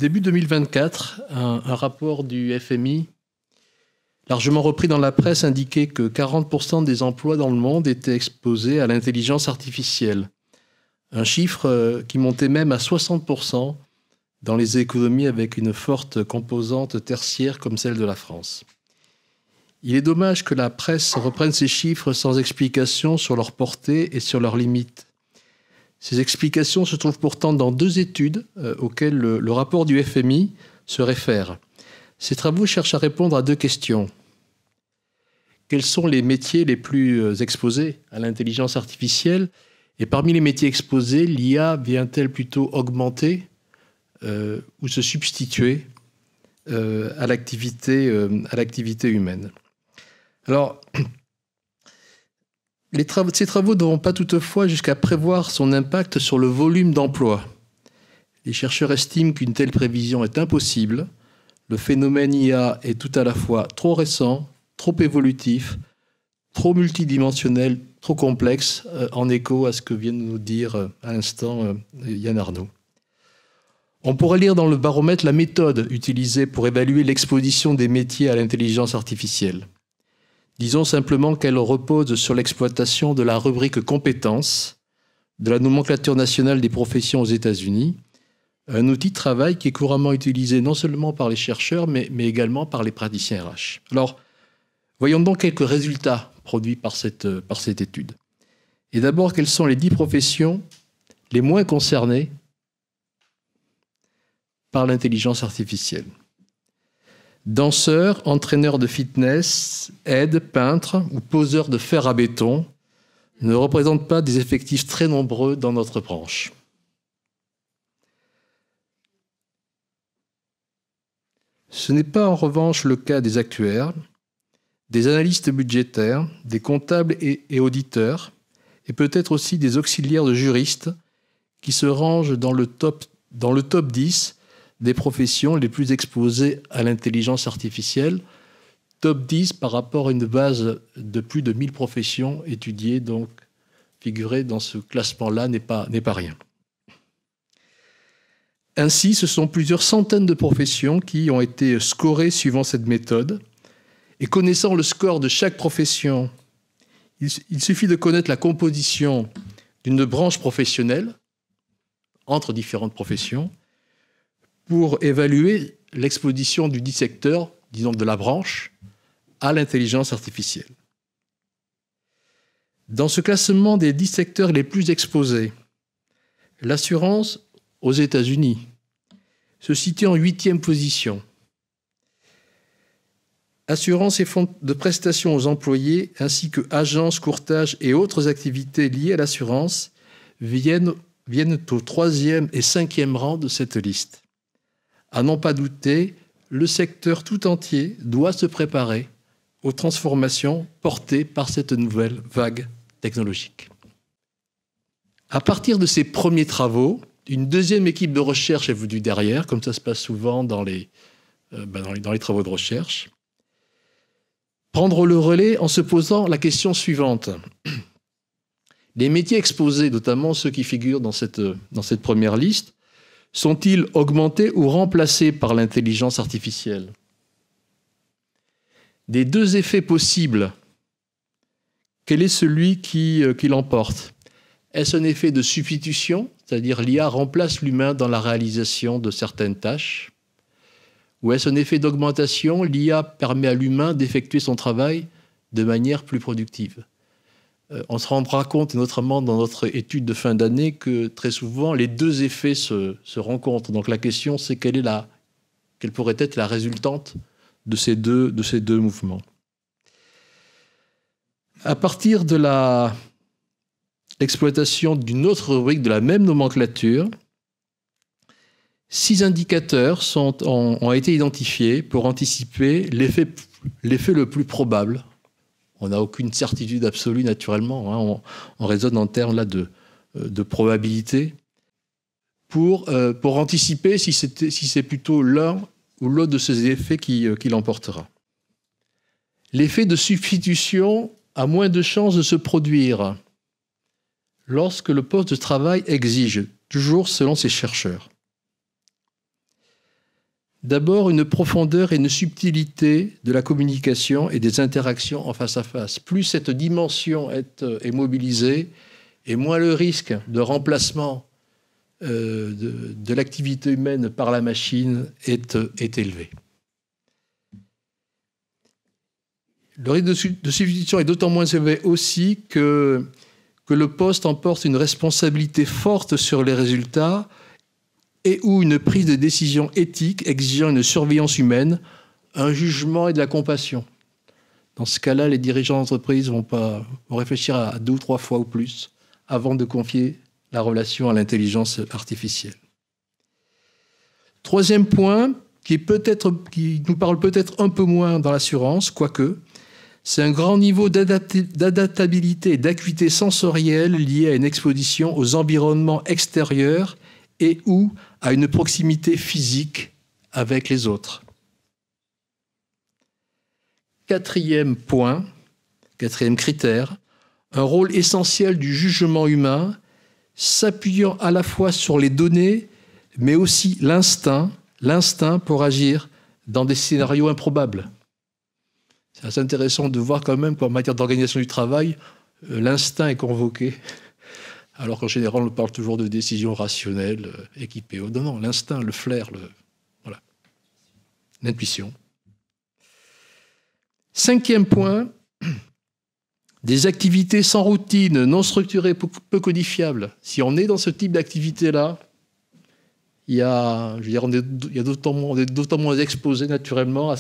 Début 2024, un rapport du FMI, largement repris dans la presse, indiquait que 40% des emplois dans le monde étaient exposés à l'intelligence artificielle. Un chiffre qui montait même à 60% dans les économies avec une forte composante tertiaire comme celle de la France. Il est dommage que la presse reprenne ces chiffres sans explication sur leur portée et sur leurs limites. Ces explications se trouvent pourtant dans deux études auxquelles le rapport du FMI se réfère. Ces travaux cherchent à répondre à deux questions. Quels sont les métiers les plus exposés à l'intelligence artificielle? Et parmi les métiers exposés, l'IA vient-elle plutôt augmenter ou se substituer à l'activité humaine? Alors, ces travaux ne vont pas toutefois jusqu'à prévoir son impact sur le volume d'emploi. Les chercheurs estiment qu'une telle prévision est impossible. Le phénomène IA est tout à la fois trop récent, trop évolutif, trop multidimensionnel, trop complexe, en écho à ce que vient de nous dire à l'instant Yann Arnaud. On pourrait lire dans le baromètre la méthode utilisée pour évaluer l'exposition des métiers à l'intelligence artificielle. Disons simplement qu'elle repose sur l'exploitation de la rubrique compétences de la nomenclature nationale des professions aux États-Unis, un outil de travail qui est couramment utilisé non seulement par les chercheurs, mais également par les praticiens RH. Alors, voyons donc quelques résultats produits par cette étude. Et d'abord, quelles sont les 10 professions les moins concernées par l'intelligence artificielle? Danseurs, entraîneurs de fitness, aides, peintres ou poseurs de fer à béton ne représentent pas des effectifs très nombreux dans notre branche. Ce n'est pas en revanche le cas des actuaires, des analystes budgétaires, des comptables et auditeurs, et peut-être aussi des auxiliaires de juristes qui se rangent dans le top 10 des professions les plus exposées à l'intelligence artificielle. Top 10 par rapport à une base de plus de 1000 professions étudiées, donc figurer dans ce classement-là n'est pas rien. Ainsi, ce sont plusieurs centaines de professions qui ont été scorées suivant cette méthode. Et connaissant le score de chaque profession, il suffit de connaître la composition d'une branche professionnelle entre différentes professions pour évaluer l'exposition du dit secteur, disons de la branche, à l'intelligence artificielle. Dans ce classement des 10 secteurs les plus exposés, l'assurance aux États-Unis se situe en 8e position. Assurance et fonds de prestations aux employés, ainsi que agences, courtage et autres activités liées à l'assurance, viennent au 3e et 5e rang de cette liste. À n'en pas douter, le secteur tout entier doit se préparer aux transformations portées par cette nouvelle vague technologique. À partir de ces premiers travaux, une deuxième équipe de recherche est venue derrière, comme ça se passe souvent dans les travaux de recherche, prendre le relais en se posant la question suivante. Les métiers exposés, notamment ceux qui figurent dans cette première liste, sont-ils augmentés ou remplacés par l'intelligence artificielle? Des deux effets possibles, quel est celui qui l'emporte? Est-ce un effet de substitution, c'est-à-dire l'IA remplace l'humain dans la réalisation de certaines tâches? Ou est-ce un effet d'augmentation, l'IA permet à l'humain d'effectuer son travail de manière plus productive? On se rendra compte, notamment dans notre étude de fin d'année, que très souvent, les deux effets se rencontrent. Donc la question, c'est quelle pourrait être la résultante de ces deux mouvements. À partir de l'exploitation d'une autre rubrique de la même nomenclature, 6 indicateurs ont été identifiés pour anticiper l'effet le plus probable. On n'a aucune certitude absolue, naturellement. Hein. On raisonne en termes là de probabilité pour anticiper si c'est plutôt l'un ou l'autre de ces effets qui l'emportera. L'effet de substitution a moins de chances de se produire lorsque le poste de travail exige, toujours selon ces chercheurs. D'abord, une profondeur et une subtilité de la communication et des interactions en face à face. Plus cette dimension est mobilisée, et moins le risque de remplacement de l'activité humaine par la machine est élevé. Le risque de substitution est d'autant moins élevé aussi que le poste emporte une responsabilité forte sur les résultats et ou une prise de décision éthique exigeant une surveillance humaine, un jugement et de la compassion. Dans ce cas-là, les dirigeants d'entreprise vont réfléchir à 2 ou 3 fois ou plus avant de confier la relation à l'intelligence artificielle. Troisième point, qui nous parle peut-être un peu moins dans l'assurance, quoique, c'est un grand niveau d'adaptabilité et d'acuité sensorielle lié à une exposition aux environnements extérieurs et ou à une proximité physique avec les autres. Quatrième point, quatrième critère, un rôle essentiel du jugement humain s'appuyant à la fois sur les données, mais aussi l'instinct pour agir dans des scénarios improbables. C'est assez intéressant de voir quand même qu'en matière d'organisation du travail, l'instinct est convoqué, alors qu'en général, on parle toujours de décisions rationnelles, équipées. Non, l'instinct, le flair, voilà, l'intuition. Cinquième point, des activités sans routine, non structurées, peu codifiables. Si on est dans ce type d'activité-là, on est d'autant moins exposé naturellement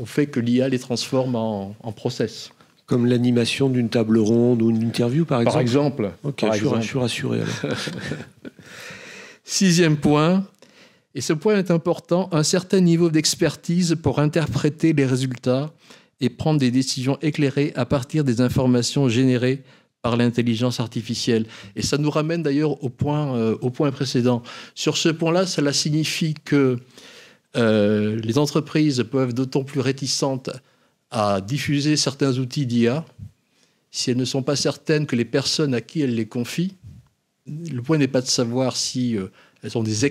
au fait que l'IA les transforme en process. Comme l'animation d'une table ronde ou une interview, par exemple. Par exemple. Ok, je suis rassuré. Alors. Sixième point, et ce point est important, un certain niveau d'expertise pour interpréter les résultats et prendre des décisions éclairées à partir des informations générées par l'intelligence artificielle. Et ça nous ramène d'ailleurs au point précédent. Sur ce point-là, cela signifie que les entreprises peuvent être d'autant plus réticentes à diffuser certains outils d'IA si elles ne sont pas certaines que les personnes à qui elles les confient, le point n'est pas de savoir si elles sont des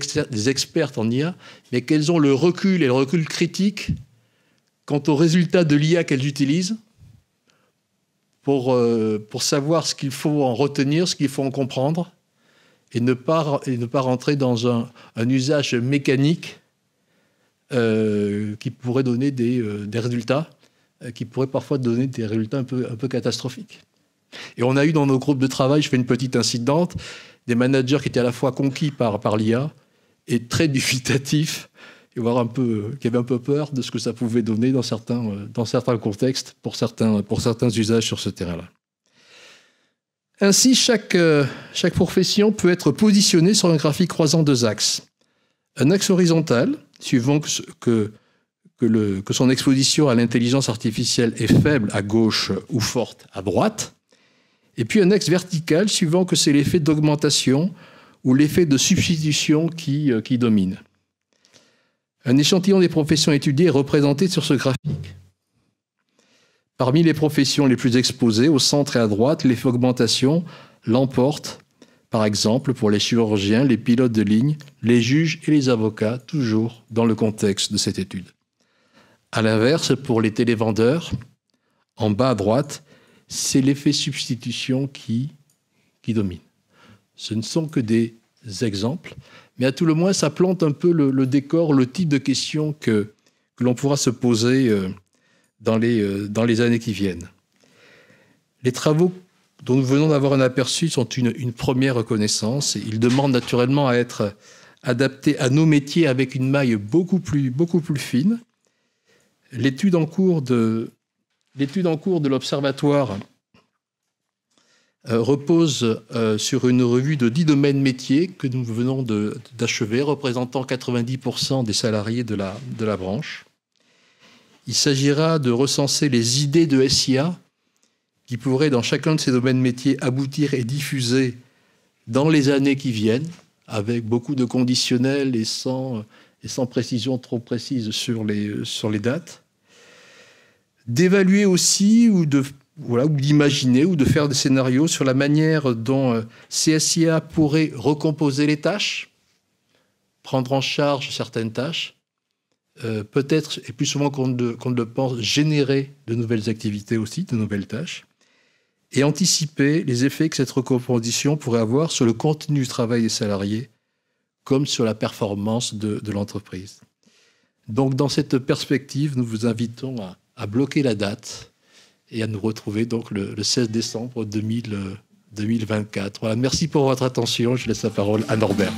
expertes en IA, mais qu'elles ont le recul et le recul critique quant aux résultats de l'IA qu'elles utilisent pour savoir ce qu'il faut en retenir, ce qu'il faut en comprendre, et ne pas rentrer dans un usage mécanique qui pourrait donner des résultats, qui pourraient parfois donner des résultats un peu catastrophiques. Et on a eu dans nos groupes de travail, je fais une petite incidente, des managers qui étaient à la fois conquis par l'IA et très dubitatifs, et qui avaient un peu peur de ce que ça pouvait donner dans certains contextes, pour certains usages sur ce terrain-là. Ainsi, chaque profession peut être positionnée sur un graphique croisant 2 axes. Un axe horizontal, suivant que son exposition à l'intelligence artificielle est faible à gauche ou forte à droite, et puis un axe vertical, suivant que c'est l'effet d'augmentation ou l'effet de substitution qui domine. Un échantillon des professions étudiées est représenté sur ce graphique. Parmi les professions les plus exposées, au centre et à droite, l'effet augmentation l'emporte, par exemple pour les chirurgiens, les pilotes de ligne, les juges et les avocats, toujours dans le contexte de cette étude. À l'inverse, pour les télévendeurs, en bas à droite, c'est l'effet substitution qui domine. Ce ne sont que des exemples, mais à tout le moins, ça plante un peu le décor, le type de questions que l'on pourra se poser dans les années qui viennent. Les travaux dont nous venons d'avoir un aperçu sont une première reconnaissance. Ils demandent naturellement à être adaptés à nos métiers avec une maille beaucoup plus fine. L'étude en cours de l'Observatoire repose sur une revue de 10 domaines métiers que nous venons d'achever, représentant 90% des salariés de la branche. Il s'agira de recenser les idées de SIA qui pourraient, dans chacun de ces domaines métiers, aboutir et diffuser dans les années qui viennent, avec beaucoup de conditionnels et sans précision trop précise sur les dates. D'évaluer aussi ou d'imaginer ou de faire des scénarios sur la manière dont ces SIA pourraient recomposer les tâches, prendre en charge certaines tâches, peut-être, et plus souvent qu'on ne le pense, générer de nouvelles activités aussi, de nouvelles tâches, et anticiper les effets que cette recomposition pourrait avoir sur le contenu du travail des salariés, comme sur la performance de l'entreprise. Donc, dans cette perspective, nous vous invitons à bloquer la date et à nous retrouver donc le 16 décembre 2024. Voilà, merci pour votre attention. Je laisse la parole à Norbert.